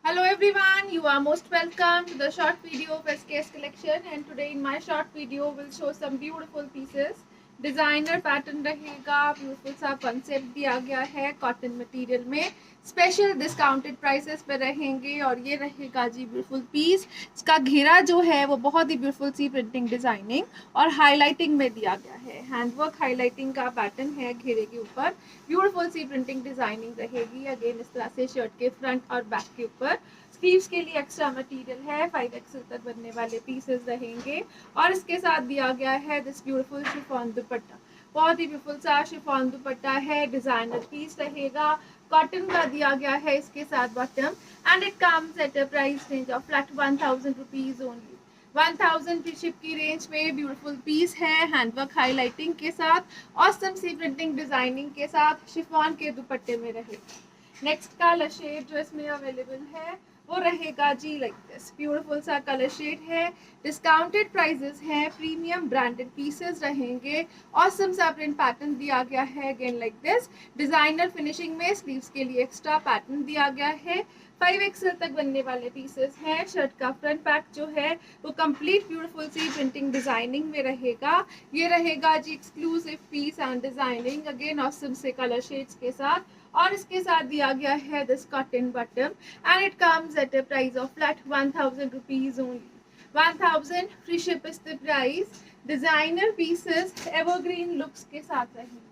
Hello everyone, you are most welcome to the short video of SKS collection and today in my short video will show some beautiful pieces. Designer pattern रहेगा, beautiful सा concept दिया गया है cotton material में, special discounted prices पे रहेंगे और ये रहेगा जी ब्यूटीफुल पीस। इसका घेरा जो है वो बहुत ही ब्यूटीफुल सी प्रिंटिंग डिजाइनिंग और हाईलाइटिंग में दिया गया है। हैंडवर्क हाईलाइटिंग का पैटर्न है घेरे के ऊपर, ब्यूटीफुल सी प्रिंटिंग डिजाइनिंग रहेगी। अगेन इस तरह से शर्ट के फ्रंट और बैक के ऊपर स्लीव्स के लिए एक्स्ट्रा मटेरियल है, 5XL तक बनने वाले पीसेस रहेंगे और इसके साथ दिया गया है दिस ब्यूटीफुल शिफॉन दुपट्टा। बहुत ही ब्यूटीफुल सा शिफॉन दुपट्टा है, डिजाइनर पीस रहेगा, कॉटन का दिया गया है इसके साथ bottom and it comes at a price range of flat 1000 rupees only. 1000 free ship की रेंज में ब्यूटीफुल पीस है, हैंडवर्क हाईलाइटिंग के साथ, ऑसम सी प्रिंटिंग डिजाइनिंग के साथ, शिफॉन के दुपट्टे में रहेगा। नेक्स्ट कलर शेड जो इसमें अवेलेबल है वो रहेगा जी लाइक दिस, ब्यूटीफुल सा कलर शेड है, डिस्काउंटेड प्राइसेस हैं, प्रीमियम ब्रांडेड पीसेस रहेंगे, ऑसम सा प्रिंट पैटर्न दिया गया है again like this, designer finishing में स्लीव्स के लिए एक्स्ट्रा पैटर्न दिया गया है, 5XL तक बनने वाले पीसेस हैं। शर्ट का फ्रंट पैक जो है वो कंप्लीट ब्यूटीफुल सी प्रिंटिंग डिजाइनिंग में रहेगा। ये रहेगा जी exclusive piece and designing again awesome से कलर शेड्स के साथ और इसके साथ दिया गया है this cotton bottom and it comes at a price of flat 1000 rupees only. 1000 free ship is the price. Designer pieces evergreen looks के साथ रहेंगे।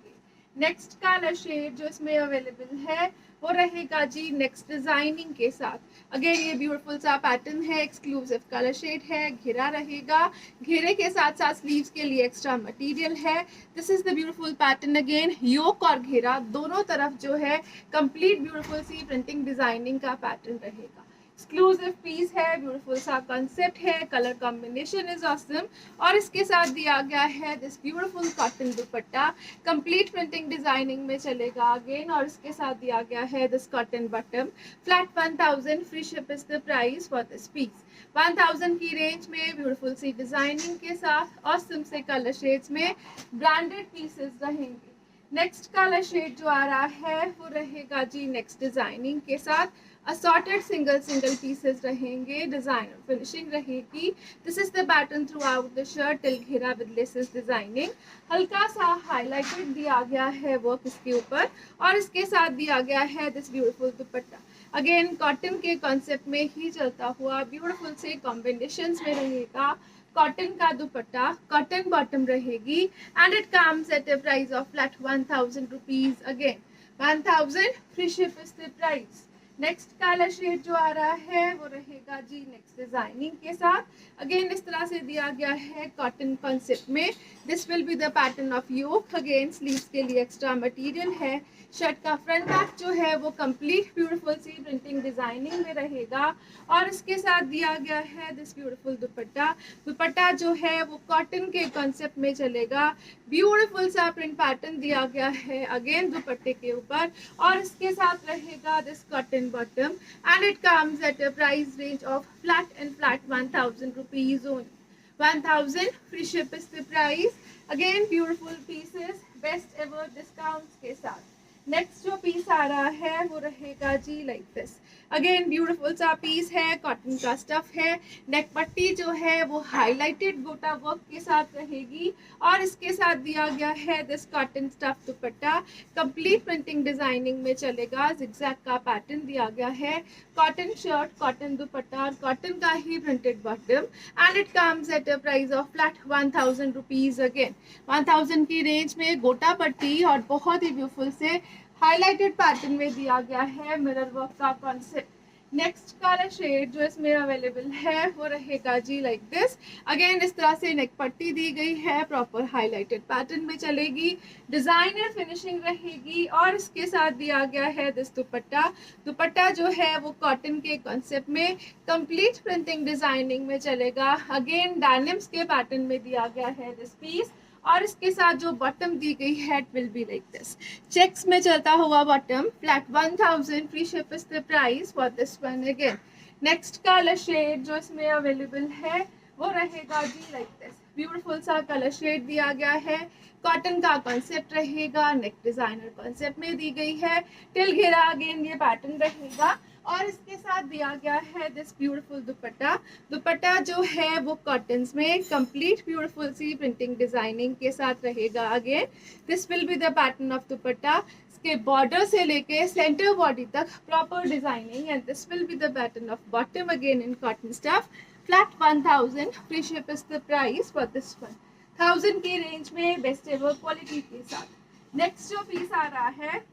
नेक्स्ट कलर शेड जो इसमें अवेलेबल है वो रहेगा जी नेक्स्ट डिजाइनिंग के साथ। अगेन ये ब्यूटीफुल सा पैटर्न है, एक्सक्लूसिव कलर शेड है, घेरा रहेगा, घेरे के साथ साथ स्लीव्स के लिए एक्स्ट्रा मटेरियल है। This is the beautiful pattern again, yoke और घेरा दोनों तरफ जो है कंप्लीट ब्यूटीफुल सी प्रिंटिंग डिजाइनिंग का पैटर्न रहेगा। एक्सक्लूसिव पीस है, ब्यूटीफुल सा कंसेप्ट है, कलर कॉम्बिनेशन इज ऑसम और इसके साथ दिया गया है this beautiful cotton dupatta, complete printing designing में चलेगा अगेन और इसके साथ दिया गया है this cotton bottom. Flat 1000 free ship is the price for this piece. 1000 की रेंज में ब्यूटीफुल सी डिजाइनिंग के साथ ऑसम से कलर शेड्स में ब्रांडेड पीसेस रहेंगे। नेक्स्ट कलर शेड जो आ रहा है वो रहेगा जी नेक्स्ट डिजाइनिंग के साथ, असॉर्टेड सिंगल पीसेस रहेंगे, डिजाइनर फिनिशिंग रहेगी। This is the pattern through out the shirt till घेरा विद लेसेस डिजाइनिंग। हल्का सा हाईलाइटेड दिया गया है वर्क इसके ऊपर और इसके साथ दिया गया है this beautiful dupatta. Again cotton के कॉन्सेप्ट में ही चलता हुआ ब्यूटीफुल से कॉम्बिनेशंस में रहेगा। कॉटन का दुपट्टा, कॉटन बॉटम रहेगी and it comes at a price of flat 1000 rupees again. 1000 free ship is the price. Next colour shade जो आ रहा है वो रहेगा जी नेक्स्ट डिजाइनिंग के साथ। अगेन इस तरह से दिया गया है कॉटन कॉन्सेप्ट में। This will be the pattern of yoke, again sleeves के लिए एक्स्ट्रा मटेरियल है। शर्ट का फ्रंट बैक जो है वो कंप्लीट ब्यूटीफुल सी प्रिंटिंग डिजाइनिंग में रहेगा और इसके साथ दिया गया है दिस ब्यूटीफुल दुपट्टा। दुपट्टा जो है वो कॉटन के कॉन्सेप्ट में चलेगा, ब्यूटीफुल सा प्रिंट पैटर्न दिया गया है अगेन दुपट्टे के ऊपर और इसके साथ रहेगा this cotton bottom and it comes at a price range of flat 1000 rupees only. 1000 free ship is the price. Again beautiful pieces, best ever discounts के साथ। नेक्स्ट जो पीस आ रहा है वो रहेगा जी लाइक दिस। अगेन ब्यूटीफुल सा piece है, कॉटन का स्टफ है, नेक पट्टी जो है वो हाईलाइटेड गोटा वर्क के साथ रहेगी और इसके साथ दिया गया है this cotton stuff dupatta, complete printing designing में चलेगा, जिगजैग का पैटर्न दिया गया है, कॉटन शर्ट, कॉटन दुपट्टा और कॉटन का ही printed bottom and it comes at a price of flat 1000 rupees again. 1000 की रेंज में गोटा पट्टी और बहुत ही ब्यूटीफुल से हाईलाइटेड पैटर्न में दिया गया है मिरर वर्क का कॉन्सेप्ट। नेक्स्ट कलर शेड जो इसमें अवेलेबल है वो रहेगा जी लाइक दिस। अगेन इस तरह से नेक पट्टी दी गई है, प्रॉपर हाईलाइटेड पैटर्न में चलेगी, डिजाइनर फिनिशिंग रहेगी और इसके साथ दिया गया है दिस दुपट्टा। दुपट्टा जो है वो कॉटन के कॉन्सेप्ट में कंप्लीट प्रिंटिंग डिजाइनिंग में चलेगा, अगेन डायनिम्स के पैटर्न में दिया गया है दिस पीस और इसके साथ जो बॉटम दी गई है it will be like this, checks में चलता हुआ bottom. Flat 1000 free ship is the price for this one again. Next colour shade जो इसमें अवेलेबल है वो रहेगा जी लाइक दिस, ब्यूटीफुल सा कलर शेड दिया गया है, कॉटन का कॉन्सेप्ट रहेगा, नेक डिजाइनर कॉन्सेप्ट में दी गई है, टिल घेरा अगेन ये पैटर्न रहेगा और इसके साथ दिया गया है दिस ब्यूटीफुल दुपट्टा। दुपट्टा जो है वो कॉटन्स में कंप्लीट ब्यूटीफुल सी प्रिंटिंग डिजाइनिंग के साथ रहेगा। Again this will be the pattern of दुपट्टा। इसके बॉर्डर से लेके सेंटर बॉडी तक proper designing and this will be the pattern of bottom again in cotton stuff. Flat 1000 free ship is the price for this one. 1000 की range में best ever quality के साथ। Next जो piece आ रहा है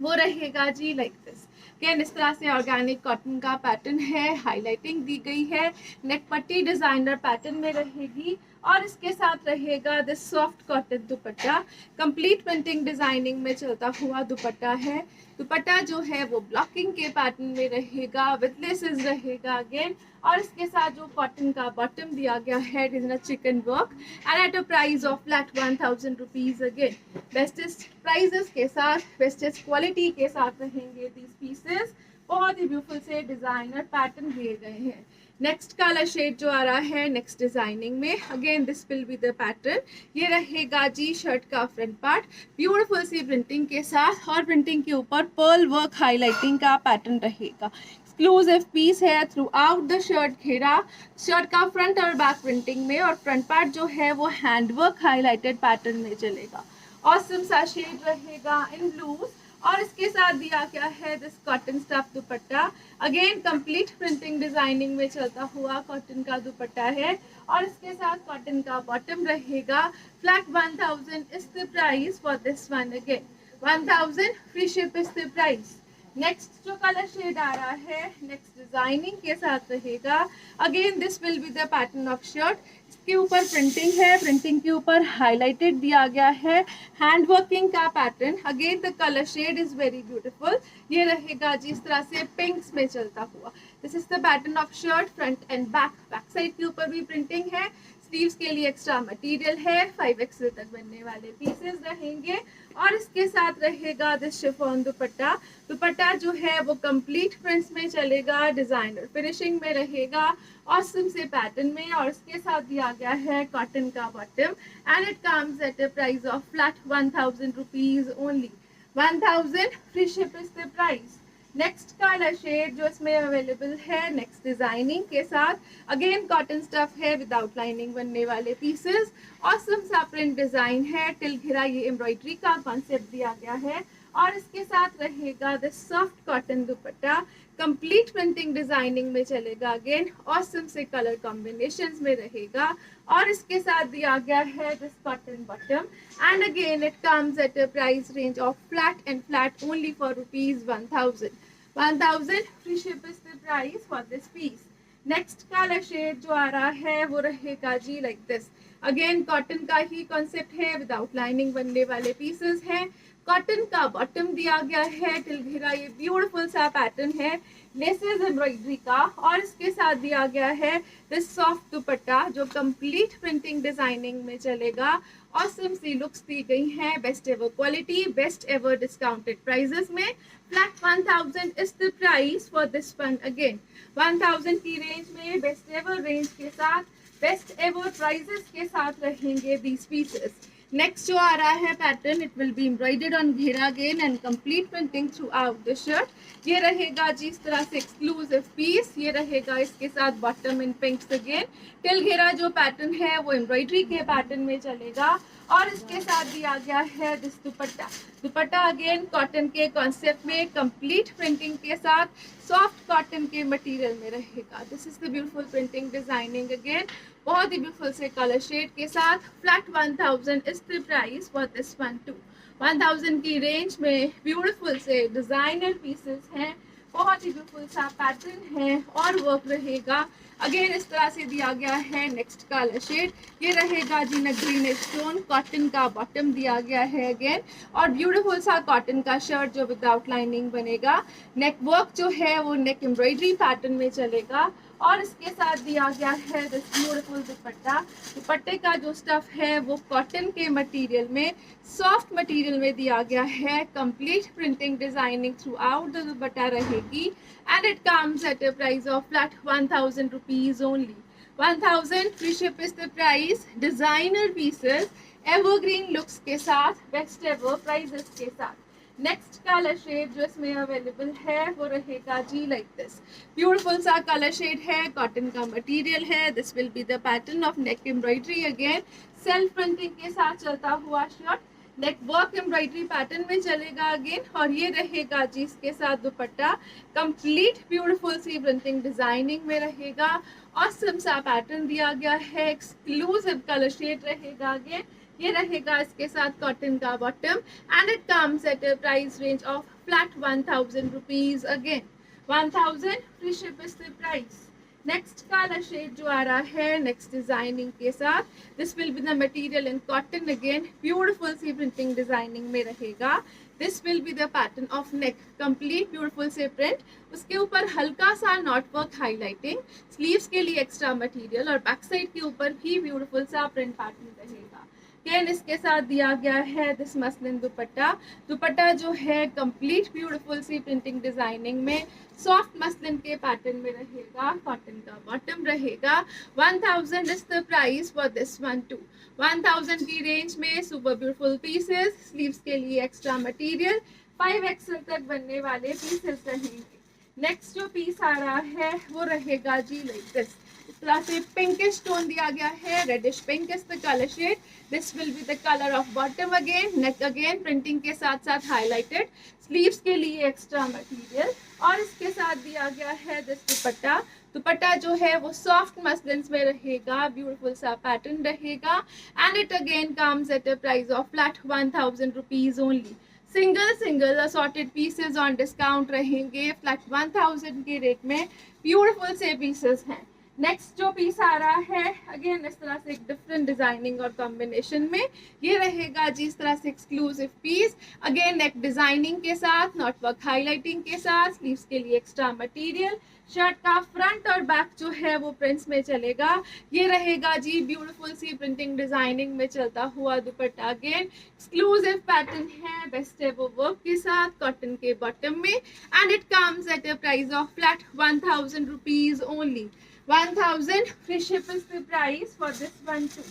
वो रहेगा जी लाइक दिस। अगेन इस तरह से ऑर्गेनिक कॉटन का पैटर्न है, हाईलाइटिंग दी गई है, नेक पट्टी डिजाइनर पैटर्न में रहेगी और इसके साथ रहेगा this soft cotton dupatta. Complete printing designing में चलता हुआ दुपट्टा है। दुपट्टा जो है वो ब्लॉकिंग के पैटर्न में रहेगा, विद लेसेस रहेगा अगेन, और इसके साथ जो कॉटन का बॉटम दिया गया है it is in chikan work and at a price of flat 1000 rupees. Again bestest prices के साथ, बेस्टेस्ट क्वालिटी के साथ रहेंगे दीज पीसेस। बहुत ही ब्यूटीफुल से डिजाइनर पैटर्न दिए गए हैं। नेक्स्ट कलर शेड जो आ रहा है नेक्स्ट डिजाइनिंग में, again this will be the pattern. ये रहेगा जी शर्ट का फ्रंट पार्ट ब्यूटीफुल सी प्रिंटिंग के साथ और प्रिंटिंग के ऊपर पर्ल वर्क हाईलाइटिंग का पैटर्न रहेगा। एक्सक्लूसिव पीस है थ्रू आउट द शर्ट घेरा, शर्ट का फ्रंट और बैक प्रिंटिंग में, और फ्रंट पार्ट जो है वो हैंडवर्क हाईलाइटेड पैटर्न में चलेगा। ऑसम सा शेड रहेगा इन ब्लूज और इसके साथ दिया गया है this cotton stuff dupatta. Again complete printing designing में चलता हुआ कॉटन का दुपट्टा है और इसके साथ कॉटन का बॉटम रहेगा। Flat 1000 is the price for this one. Again 1000 free ship is the price. Next जो कलर शेड आ रहा है नेक्स्ट डिजाइनिंग के साथ रहेगा। Again this will be the pattern of shirt. इसके ऊपर प्रिंटिंग है, प्रिंटिंग के ऊपर हाईलाइटेड दिया गया है हैंड वर्किंग का pattern. Again the colour shade is very beautiful. ये रहेगा जिस तरह से पिंक्स में चलता हुआ। This is the pattern of shirt front and back. Back side के ऊपर भी प्रिंटिंग है, स्लीव्स के लिए एक्स्ट्रा मटेरियल है, 5XL तक बनने वाले पीसेस रहेंगे और इसके साथ रहेगा दिस शिफॉन दुपट्टा। दुपट्टा जो है वो कंप्लीट प्रिंट्स में चलेगा, डिजाइनर फिनिशिंग में रहेगा, ऑसम से पैटर्न में, और इसके साथ दिया गया है कॉटन का bottom and it comes at a price of flat 1000 rupees only. 1000 free ship is the price. Next colour shade जो इसमें अवेलेबल है नेक्स्ट डिजाइनिंग के साथ, अगेन कॉटन स्टफ है विदाउट लाइनिंग बनने वाले पीसेस। ऑसम सा प्रिंट डिजाइन है, टिल घेरा ये एम्ब्रॉयडरी का कॉन्सेप्ट दिया गया है और इसके साथ रहेगा this soft cotton dupatta. Complete printing designing में चलेगा। अगेन ऑसम से कलर कॉम्बिनेशंस में रहेगा और इसके साथ दिया गया है this cotton bottom and again it comes at a price range of flat and flat only for rupees 1000। 1000 free ship is the price for this piece. Next colour shade जो आ रहा है वो रहेगा जी लाइक दिस। अगेन कॉटन का ही concept है, without lining बनने वाले पीसेस हैं। कॉटन का बॉटम दिया गया है, टिल घेरा ये ब्यूटीफुल सा पैटर्न है लेसेस एम्ब्रॉयडरी का और इसके साथ दिया गया है दिस सॉफ्ट दुपट्टा जो कंप्लीट प्रिंटिंग डिजाइनिंग में चलेगा। ऑसम सी लुक्स दी गई हैं, best ever quality, best ever discounted prices में। Flat 1000 is the price for this one. Again 1000 की रेंज में बेस्ट एवर रेंज के साथ, बेस्ट एवर प्राइजेस के साथ रहेंगे दीज पीसेस। नेक्स्ट जो आ रहा है pattern it will be embroidered on घेरा again and complete printing throughout the shirt. ये रहेगा जिस तरह से एक्सक्लूसिव पीस। ये रहेगा इसके साथ बॉटम इन पिंक्स अगेन। टिल घेरा जो पैटर्न है वो एम्ब्रॉयडरी के पैटर्न में चलेगा और इसके साथ दिया गया है this dupatta. Dupatta again cotton के कॉन्सेप्ट में कंप्लीट प्रिंटिंग के साथ सॉफ्ट कॉटन के मटेरियल में रहेगा। This is the beautiful printing designing again बहुत ही ब्यूटीफुल से कलर शेड के साथ। Flat 1000 is the price for this one to. 1000 की रेंज में ब्यूटीफुल से डिजाइनर पीसेस हैं, बहुत ही ब्यूटीफुल सा पैटर्न है और वर्क रहेगा। अगेन इस तरह से दिया गया है नेक्स्ट कलर शेड। ये रहेगा जी ग्रीन स्टोन, कॉटन का बॉटम दिया गया है अगेन और ब्यूटीफुल सा कॉटन का शर्ट जो विदाउट लाइनिंग बनेगा। नेक वर्क जो है वो नेक एम्ब्रॉयडरी पैटर्न में चलेगा और इसके साथ दिया गया है दिस ब्यूटीफुल दुपट्टा। दुपट्टे का जो स्टफ है वो कॉटन के मटेरियल में, सॉफ्ट मटेरियल में दिया गया है। Complete printing designing throughout the dupatta रहेगी and it comes at a price of flat 1000 rupees only. 1000 free ship is the price. Designer pieces evergreen looks के साथ, बेस्ट एवर प्राइजेस के साथ। नेक्स्ट कलर शेड जो इसमें available है वो रहेगा जी लाइक दिस। ब्यूटीफुल सा कलर शेड है, कॉटन का मटेरियल है। This will be the pattern of neck embroidery, again self printing के साथ चलता हुआ शर्ट, नेक वर्क एम्ब्रॉयडरी पैटर्न में चलेगा अगेन। और ये रहेगा जी इसके साथ दुपट्टा, कंप्लीट ब्यूटीफुल सी प्रिंटिंग डिजाइनिंग में रहेगा। ऑसम सा पैटर्न दिया गया है, एक्सक्लूसिव कलर शेड रहेगा अगेन। ये रहेगा इसके साथ कॉटन का bottom and it comes at a price range of flat 1000 rupees, again 1000 free ship is the price. Next colour shade जो आ रहा है नेक्स्ट डिजाइनिंग के साथ, this will be the material in cotton, again beautiful सी printing designing में रहेगा। This will be the pattern of neck, complete beautiful से प्रिंट, उसके ऊपर हल्का सा नॉट वर्क हाईलाइटिंग, स्लीव्स के लिए एक्स्ट्रा मटेरियल और बैक साइड के ऊपर भी ब्यूटीफुल सा प्रिंट पैटर्न रहेगा। अगेन इसके साथ दिया गया है दिस मसलिन दुपट्टा। दुपट्टा जो है कंप्लीट ब्यूटीफुल सी प्रिंटिंग डिजाइनिंग में सॉफ्ट मसलिन के पैटर्न में रहेगा। कॉटन का बॉटम रहेगा। 1000 is the price for this one to. 1000 की रेंज में सुपर ब्यूटीफुल पीसेस, स्लीव्स के लिए एक्स्ट्रा मटेरियल, 5XL तक बनने वाले पीसेस रहेंगे। नेक्स्ट जो पीस आ रहा है वो रहेगा जी लाइक दिस। इस तरह से पिंकिश टोन दिया गया है, reddish pink is the colour shade. This will be the colour of bottom, again neck again printing के साथ साथ हाईलाइटेड, स्लीव्स के लिए एक्स्ट्रा मटेरियल और इसके साथ दिया गया है दिस दुपट्टा। दुपट्टा जो है वो सॉफ्ट मसलिन में रहेगा, ब्यूटीफुल सा पैटर्न रहेगा and it again comes at a price of flat 1000 rupees only. Single assorted pieces on discount रहेंगे फ्लैट 1000 के रेट में। ब्यूटीफुल से पीसेस हैं। नेक्स्ट जो पीस आ रहा है अगेन इस तरह से एक डिफरेंट डिजाइनिंग और कॉम्बिनेशन में, ये रहेगा जी इस तरह से एक्सक्लूसिव पीस, अगेन नेक डिजाइनिंग के साथ, नॉट वर्क हाईलाइटिंग के साथ, स्लीव्स के लिए एक्स्ट्रा मटेरियल। शर्ट का फ्रंट और बैक जो है वो प्रिंट्स में चलेगा। ये रहेगा जी ब्यूटीफुल सी प्रिंटिंग डिजाइनिंग में चलता हुआ दुपट्टा, अगेन एक्सक्लूसिव पैटर्न है बेस्टेबो वर्क के साथ, कॉटन के बॉटम में and it comes at a price of flat 1000 rupees only. 1000 free ship is the price for this one too.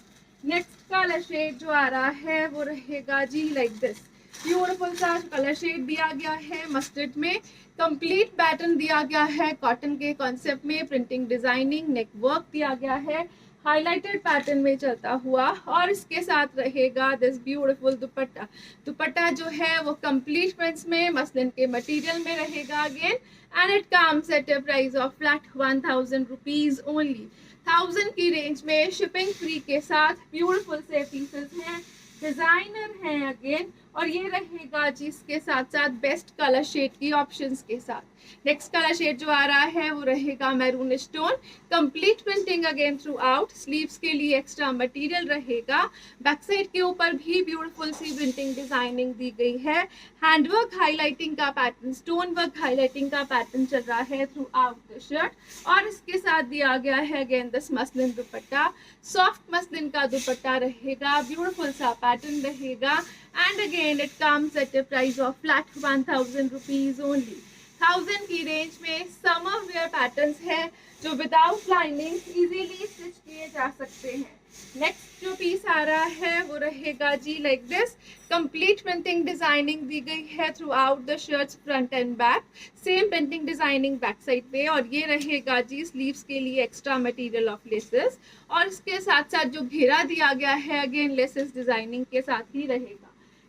Next colour shade जो आ रहा है वो रहेगा जी लाइक दिस। ब्यूटीफुल सा कलर शेड दिया गया है मस्टर्ड में, कंप्लीट पैटर्न दिया गया है कॉटन के कॉन्सेप्ट में, प्रिंटिंग डिजाइनिंग नेक वर्क दिया गया है हाईलाइटेड पैटर्न में चलता हुआ और इसके साथ रहेगा दिस ब्यूटीफुल दुपट्टा। दुपट्टा जो है वो कंप्लीट प्रिंट्स में मसलिन के मटेरियल में रहेगा again and it comes at a price of flat 1000 rupees only. 1000 की रेंज में शिपिंग फ्री के साथ ब्यूटीफुल से पीसेस हैं, डिजाइनर हैं अगेन और ये रहेगा जिसके साथ साथ बेस्ट कलर शेड की ऑप्शंस के साथ। नेक्स्ट कलर शेड जो आ रहा है वो रहेगा maroon stone, complete printing again through out, sleeves के लिए एक्स्ट्रा मटेरियल रहेगा, बैक साइड के ऊपर भी ब्यूटीफुल सी प्रिंटिंग डिजाइनिंग दी गई है, हैंडवर्क हाईलाइटिंग का पैटर्न, स्टोन वर्क हाईलाइटिंग का पैटर्न चल रहा है थ्रू आउट द शर्ट और इसके साथ दिया गया है again this muslin dupatta. Soft muslin का दुपट्टा रहेगा, ब्यूटीफुल सा पैटर्न रहेगा and again it comes at a price of flat 1000 rupees only. 1000 की रेंज में समर वेयर पैटर्न्स है जो विदाउट लाइनिंग इजीली स्टिच किए जा सकते हैं। नेक्स्ट जो पीस आ रहा है वो रहेगा जी like this. Complete printing designing दी गई है throughout the shirts front and back, same printing designing back side पे और ये रहेगा जी स्लीव्स के लिए एक्स्ट्रा मटेरियल ऑफ लेसेस और इसके साथ साथ जो घेरा दिया गया है अगेन लेसेस डिजाइनिंग के साथ ही रहेगा।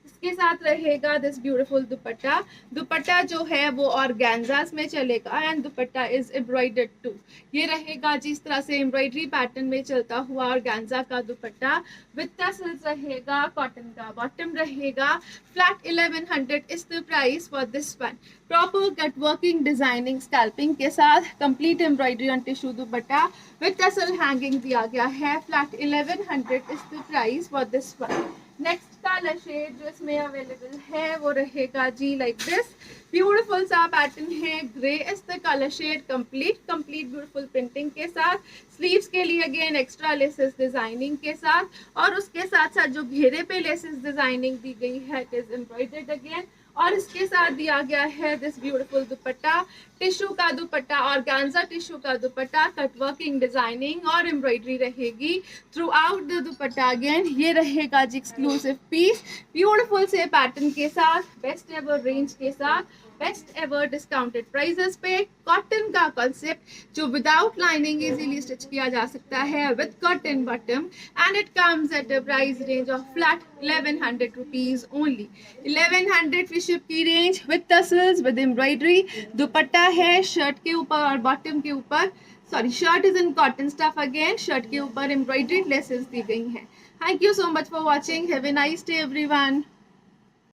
इसके साथ रहेगा दिस ब्यूटीफुल दुपट्टा। दुपट्टा जो है वो ऑर्गेन्जास में चलेगा and dupatta is embroidered too. ये रहेगा जिस तरह से एम्ब्रॉयडरी पैटर्न में चलता हुआ ऑर्गेन्जा का दुपट्टा विद टसल्स रहेगा, कॉटन का बॉटम रहेगा। Flat 1100 is the price for this one. Proper cut working designing scalloping के साथ complete embroidery on tissue dupatta with tassel hanging दिया गया है। Flat 1100 is the price for this one. Next colour shade जो इसमें available है वो रहेगा जी लाइक दिस। ब्यूटीफुल सा पैटर्न है, grey is the colour shade, complete beautiful printing के साथ, स्लीव्स के लिए अगेन एक्स्ट्रा लेसेस डिजाइनिंग के साथ और उसके साथ साथ जो घेरे पे लेसेस डिजाइनिंग दी गई है इट इज एम्ब्रॉयडर्ड अगेन और इसके साथ दिया गया है दिस ब्यूटीफुल दुपट्टा, टिश्यू का दुपट्टा, ऑर्गेन्जा टिश्यू का दुपट्टा, कटवर्किंग, डिजाइनिंग और एम्ब्रॉयडरी रहेगी through out the dupatta. Again ये रहेगा जी एक्सक्लूसिव पीस, ब्यूटीफुल से पैटर्न के साथ, बेस्ट एवर रेंज के साथ, बेस्ट एवर डिस्काउंटेड प्राइसेस पे, कॉटन का कॉन्सेप्ट जो विदाउट लाइनिंग इजीली स्टिच किया जा सकता है with cotton bottom, and it comes at a price range of flat 1100 rupees only. 1100 फिशिप की range with tassels, with embroidery. दुपट्टा है शर्ट के ऊपर और बॉटम के ऊपर, sorry shirt is in cotton stuff. Again shirt के ऊपर एम्ब्रॉयडरी लेसेस दी गई हैं। Thank you so much for watching, have a nice day everyone.